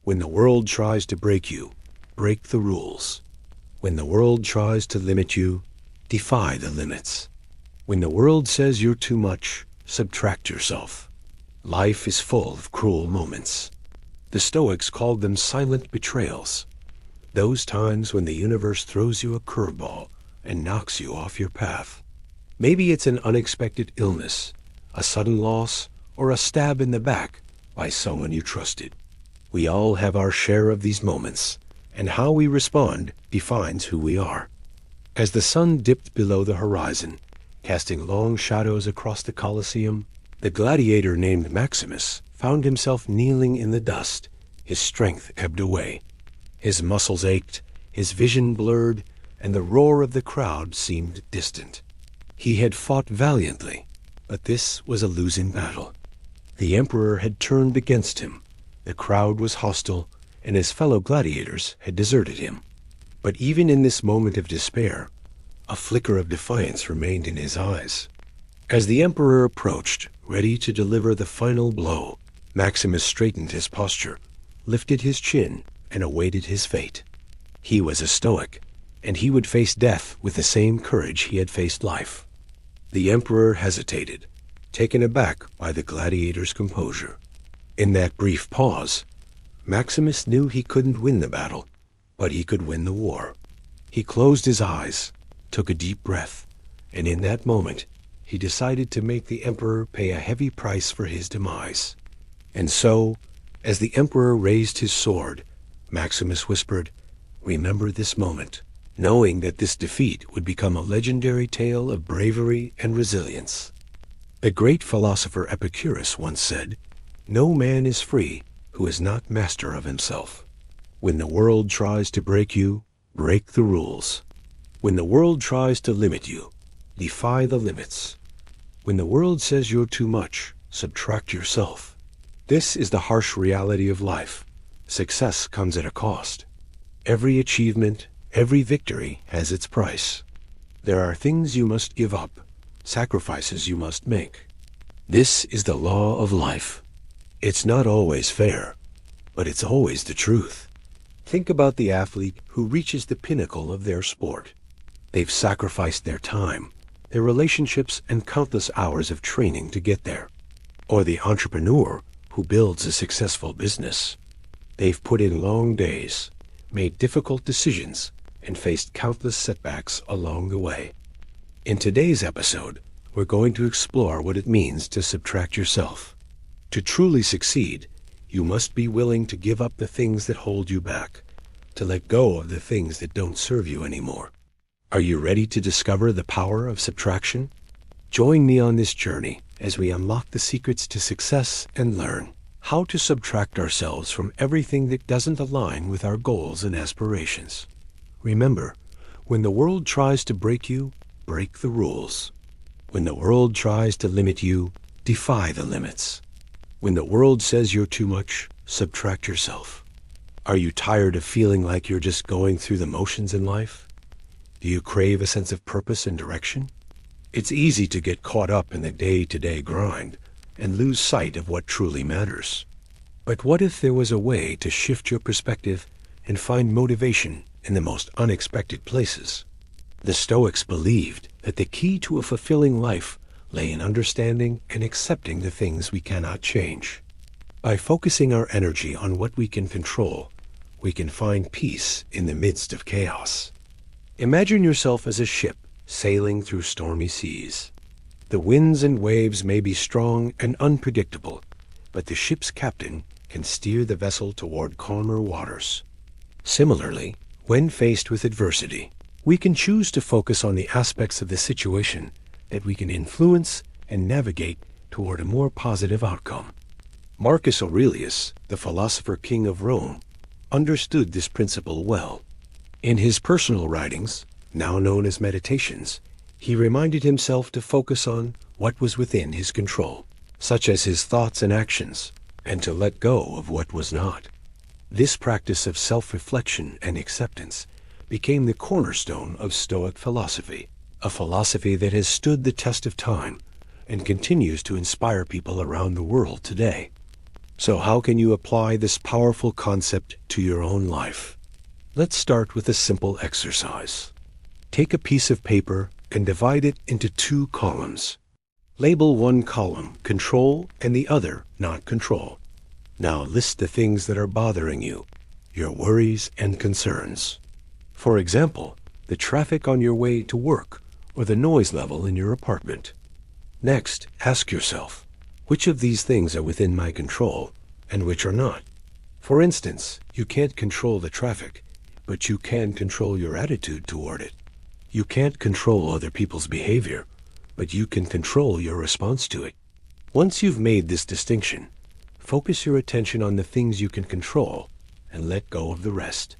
When the world tries to break you, break the rules. When the world tries to limit you, defy the limits. When the world says you're too much, subtract yourself. Life is full of cruel moments. The Stoics called them silent betrayals. Those times when the universe throws you a curveball and knocks you off your path. Maybe it's an unexpected illness, a sudden loss, or a stab in the back by someone you trusted. We all have our share of these moments, and how we respond defines who we are. As the sun dipped below the horizon, casting long shadows across the Colosseum, the gladiator named Maximus found himself kneeling in the dust. His strength ebbed away. His muscles ached, his vision blurred, and the roar of the crowd seemed distant. He had fought valiantly, but this was a losing battle. The emperor had turned against him. The crowd was hostile, and his fellow gladiators had deserted him. But even in this moment of despair, a flicker of defiance remained in his eyes. As the emperor approached, ready to deliver the final blow, Maximus straightened his posture, lifted his chin, and awaited his fate. He was a Stoic, and he would face death with the same courage he had faced life. The emperor hesitated, taken aback by the gladiator's composure. In that brief pause, Maximus knew he couldn't win the battle, but he could win the war. He closed his eyes, took a deep breath, and in that moment, he decided to make the emperor pay a heavy price for his demise. And so, as the emperor raised his sword, Maximus whispered, "Remember this moment," knowing that this defeat would become a legendary tale of bravery and resilience. The great philosopher Epictetus once said, "No man is free who is not master of himself." When the world tries to break you, break the rules. When the world tries to limit you, defy the limits. When the world says you're too much, subtract yourself. This is the harsh reality of life. Success comes at a cost. Every achievement, every victory has its price. There are things you must give up, sacrifices you must make. This is the law of life. It's not always fair, but it's always the truth. Think about the athlete who reaches the pinnacle of their sport. They've sacrificed their time, their relationships, and countless hours of training to get there. Or the entrepreneur who builds a successful business. They've put in long days, made difficult decisions, and faced countless setbacks along the way. In today's episode, we're going to explore what it means to subtract yourself. To truly succeed, you must be willing to give up the things that hold you back, to let go of the things that don't serve you anymore. Are you ready to discover the power of subtraction? Join me on this journey as we unlock the secrets to success and learn how to subtract ourselves from everything that doesn't align with our goals and aspirations. Remember, when the world tries to break you, break the rules. When the world tries to limit you, defy the limits. When the world says you're too much, subtract yourself. Are you tired of feeling like you're just going through the motions in life? Do you crave a sense of purpose and direction? It's easy to get caught up in the day-to-day grind and lose sight of what truly matters. But what if there was a way to shift your perspective and find motivation in the most unexpected places? The Stoics believed that the key to a fulfilling life lay in understanding and accepting the things we cannot change. By focusing our energy on what we can control, we can find peace in the midst of chaos. Imagine yourself as a ship sailing through stormy seas. The winds and waves may be strong and unpredictable, but the ship's captain can steer the vessel toward calmer waters. Similarly, when faced with adversity, we can choose to focus on the aspects of the situation that we can influence and navigate toward a more positive outcome. Marcus Aurelius, the philosopher king of Rome, understood this principle well. In his personal writings, now known as Meditations, he reminded himself to focus on what was within his control, such as his thoughts and actions, and to let go of what was not. This practice of self-reflection and acceptance became the cornerstone of Stoic philosophy, a philosophy that has stood the test of time and continues to inspire people around the world today. So how can you apply this powerful concept to your own life? Let's start with a simple exercise. Take a piece of paper and divide it into 2 columns. Label one column control and the other not control. Now list the things that are bothering you, your worries and concerns. For example, the traffic on your way to work or the noise level in your apartment. Next, ask yourself, which of these things are within my control and which are not? For instance, you can't control the traffic, but you can control your attitude toward it. You can't control other people's behavior, but you can control your response to it. Once you've made this distinction, focus your attention on the things you can control and let go of the rest.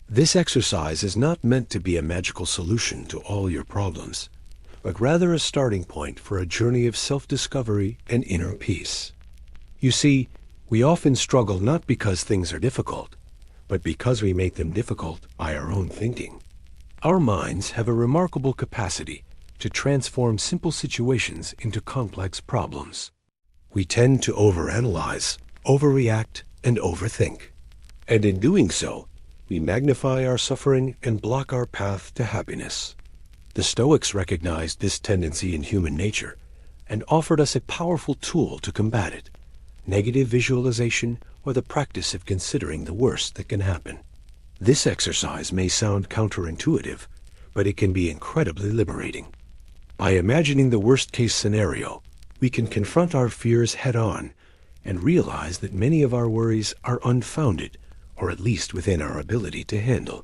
This exercise is not meant to be a magical solution to all your problems, but rather a starting point for a journey of self-discovery and inner peace. You see, we often struggle not because things are difficult, but because we make them difficult by our own thinking. Our minds have a remarkable capacity to transform simple situations into complex problems. We tend to overanalyze, overreact, and overthink. And in doing so, we magnify our suffering and block our path to happiness. The Stoics recognized this tendency in human nature and offered us a powerful tool to combat it: negative visualization, or the practice of considering the worst that can happen. This exercise may sound counterintuitive, but it can be incredibly liberating. By imagining the worst-case scenario, we can confront our fears head-on and realize that many of our worries are unfounded, or at least within our ability to handle.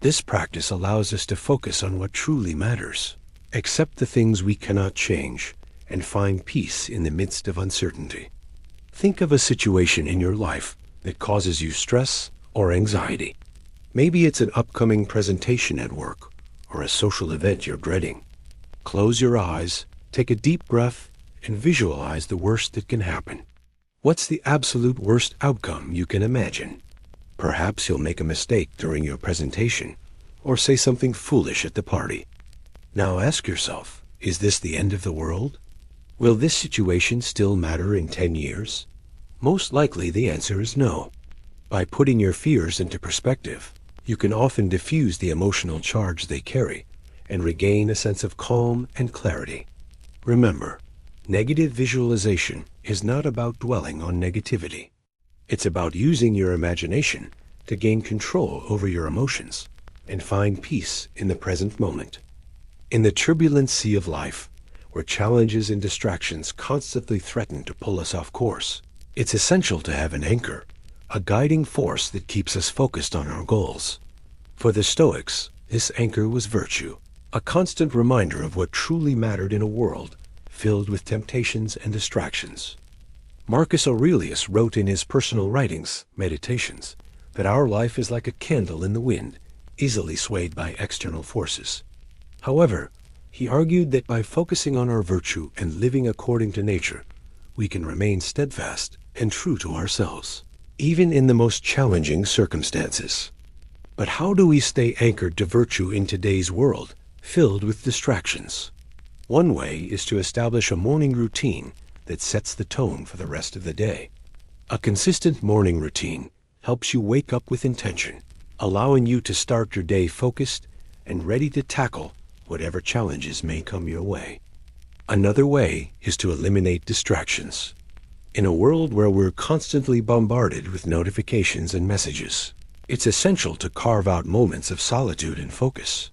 This practice allows us to focus on what truly matters, accept the things we cannot change, and find peace in the midst of uncertainty. Think of a situation in your life that causes you stress or anxiety. Maybe it's an upcoming presentation at work or a social event you're dreading. Close your eyes, take a deep breath, and visualize the worst that can happen. What's the absolute worst outcome you can imagine? Perhaps you'll make a mistake during your presentation or say something foolish at the party. Now ask yourself, is this the end of the world? Will this situation still matter in 10 years? Most likely the answer is no. By putting your fears into perspective, you can often diffuse the emotional charge they carry and regain a sense of calm and clarity. Remember, negative visualization is not about dwelling on negativity. It's about using your imagination to gain control over your emotions and find peace in the present moment. In the turbulent sea of life, where challenges and distractions constantly threaten to pull us off course, it's essential to have an anchor, a guiding force that keeps us focused on our goals. For the Stoics, this anchor was virtue, a constant reminder of what truly mattered in a world filled with temptations and distractions. Marcus Aurelius wrote in his personal writings, Meditations, that our life is like a candle in the wind, easily swayed by external forces. However, he argued that by focusing on our virtue and living according to nature, we can remain steadfast and true to ourselves, even in the most challenging circumstances. But how do we stay anchored to virtue in today's world, filled with distractions? One way is to establish a morning routine that sets the tone for the rest of the day. A consistent morning routine helps you wake up with intention, allowing you to start your day focused and ready to tackle whatever challenges may come your way. Another way is to eliminate distractions. In a world where we're constantly bombarded with notifications and messages, it's essential to carve out moments of solitude and focus.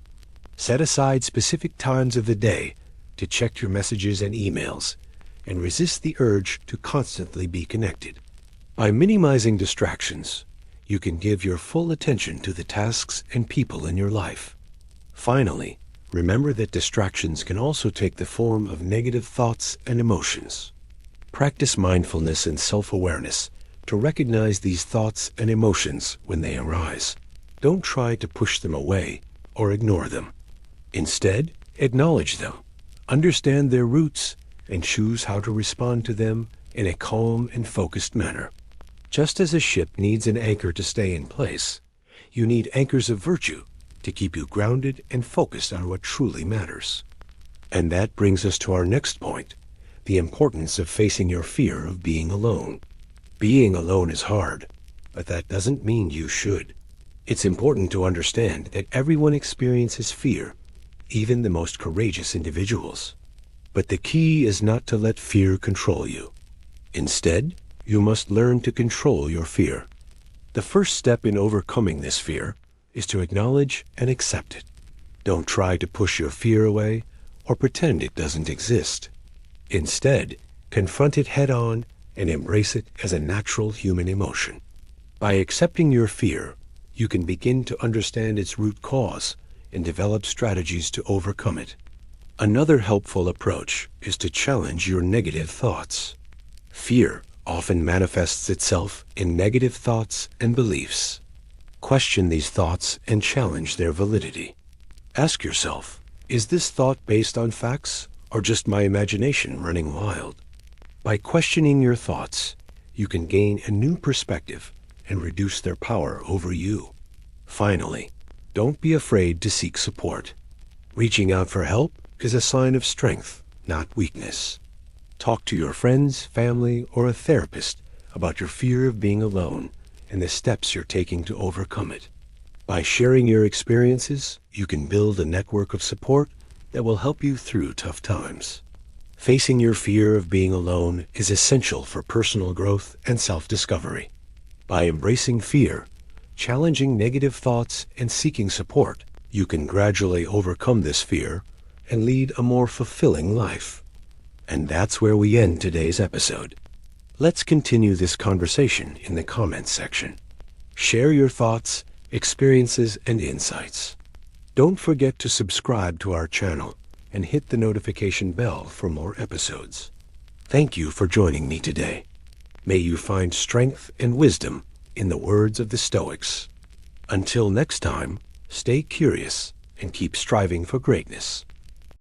Set aside specific times of the day to check your messages and emails, and resist the urge to constantly be connected. By minimizing distractions, you can give your full attention to the tasks and people in your life. Finally, remember that distractions can also take the form of negative thoughts and emotions. Practice mindfulness and self-awareness to recognize these thoughts and emotions when they arise. Don't try to push them away or ignore them. Instead, acknowledge them, understand their roots, and choose how to respond to them in a calm and focused manner. Just as a ship needs an anchor to stay in place, you need anchors of virtue to keep you grounded and focused on what truly matters. And that brings us to our next point, the importance of facing your fear of being alone. Being alone is hard, but that doesn't mean you should. It's important to understand that everyone experiences fear, even the most courageous individuals. But the key is not to let fear control you. Instead, you must learn to control your fear. The first step in overcoming this fear is to acknowledge and accept it. Don't try to push your fear away or pretend it doesn't exist. Instead, confront it head-on and embrace it as a natural human emotion. By accepting your fear, you can begin to understand its root cause and develop strategies to overcome it. Another helpful approach is to challenge your negative thoughts. Fear often manifests itself in negative thoughts and beliefs. Question these thoughts and challenge their validity. Ask yourself, is this thought based on facts or just my imagination running wild? By questioning your thoughts, you can gain a new perspective and reduce their power over you. Finally, don't be afraid to seek support. Reaching out for help is a sign of strength, not weakness. Talk to your friends, family, or a therapist about your fear of being alone and the steps you're taking to overcome it. By sharing your experiences, you can build a network of support that will help you through tough times. Facing your fear of being alone is essential for personal growth and self-discovery. By embracing fear, challenging negative thoughts, and seeking support, you can gradually overcome this fear and lead a more fulfilling life. And that's where we end today's episode. Let's continue this conversation in the comments section. Share your thoughts, experiences, and insights. Don't forget to subscribe to our channel and hit the notification bell for more episodes. Thank you for joining me today. May you find strength and wisdom in the words of the Stoics. Until next time, stay curious and keep striving for greatness.